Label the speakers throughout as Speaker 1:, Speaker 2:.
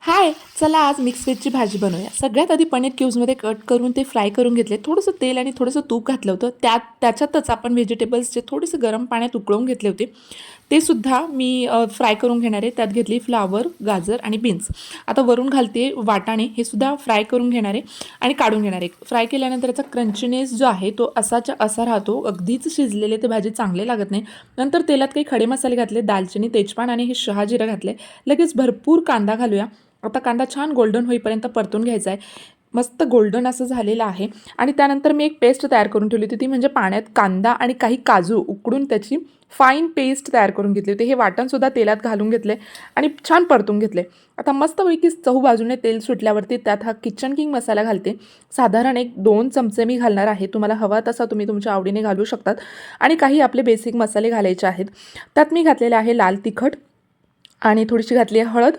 Speaker 1: हाय, चला आज मिक्स व्हेजची भाजी बनवूया. सगळ्यात आधी पनीर क्यूब्समध्ये कट करून ते फ्राय करून घेतले. थोडंसं तेल आणि थोडंसं तूप घातलं होतं. त्याच्यातच आपण व्हेजिटेबल्स जे थोडेसे गरम पाण्यात उकळून घेतले होते, ते सुद्धा मी फ्राय करून घेणार आहे. त्यात घेतली फ्लावर, गाजर आणि बीन्स. आता वरून घालते वाटाणे, हे सुद्धा फ्राय करून घेणार आहे आणि काढून घेणार आहे. फ्राय केल्यानंतर याचा क्रंचीनेस जो आहे तो असाच्या असा राहतो. अगदीच शिजलेले ते भाजी चांगले लागत नाही. नंतर तेलात काही खडे मसाले घातले, दालचिनी, तेजपान आणि हे शहाजिरं घातले. लगेच भरपूर कांदा घालूया. आता कांदा छान गोल्डन होईपर्यंत परतून घ्यायचा आहे. मस्त गोल्डन असं झालेलं आहे आणि त्यानंतर मी एक पेस्ट तयार करून ठेवली होती. ती म्हणजे पाण्यात कांदा आणि काही काजू उकडून त्याची फाईन पेस्ट तयार करून घेतली होती. हे वाटणसुद्धा तेलात घालून घेतले आणि छान परतून घेतले. आता मस्तपैकी चहू बाजूने तेल सुटल्यावरती त्यात हा किचन किंग मसाला घालते. साधारण 1-2 चमचे मी घालणार आहे. तुम्हाला हवा तसा तुम्ही तुमच्या आवडीने घालू शकतात आणि काही आपले बेसिक मसाले घालायचे आहेत. त्यात मी घातलेले आहे लाल तिखट आणि थोडीशी घातली आहे हळद.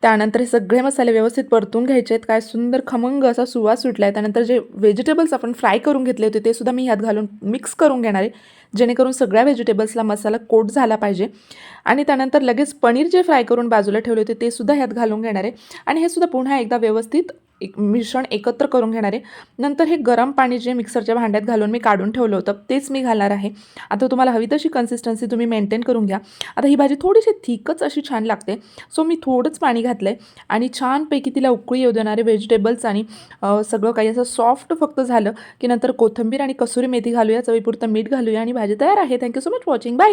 Speaker 1: त्यानंतर हे सगळे मसाले व्यवस्थित परतून घ्यायचे आहेत. काय सुंदर खमंग असा सुवास सुटला आहे. त्यानंतर जे व्हेजिटेबल्स आपण फ्राय करून घेतले होते ते सुद्धा मी ह्यात घालून मिक्स करून घेणार आहे, जेणेकरून सगळ्या व्हेजिटेबल्सला मसाला कोट झाला पाहिजे. आणि त्यानंतर लगेच पनीर जे फ्राय करून बाजूला ठेवले होते ते सुद्धा ह्यात घालून घेणार आहे आणि हे सुद्धा पुन्हा एकदा व्यवस्थित एक मिश्रण एकत्र करून घेणार आहे. नंतर हे गरम पाणी जे मिक्सरच्या भांड्यात घालून मी काढून ठेवलं होतं तेच मी घालणार आहे. आता तुम्हाला हवी तशी कन्सिस्टन्सी तुम्ही मेंटेन करून घ्या. आता ही भाजी थोडीशी थिकच अशी छान लागते, सो मी थोडंच पाणी घातलं आहे आणि छानपैकी तिला उकळी येऊ देणारे व्हेजिटेबल्स आणि सगळं काही असं सॉफ्ट फक्त झालं की नंतर कोथिंबीर आणि कसुरी मेथी घालूया, चवीपुरतं मीठ घालूया आणि भाजी तयार आहे. Thank you so much watching. Bye.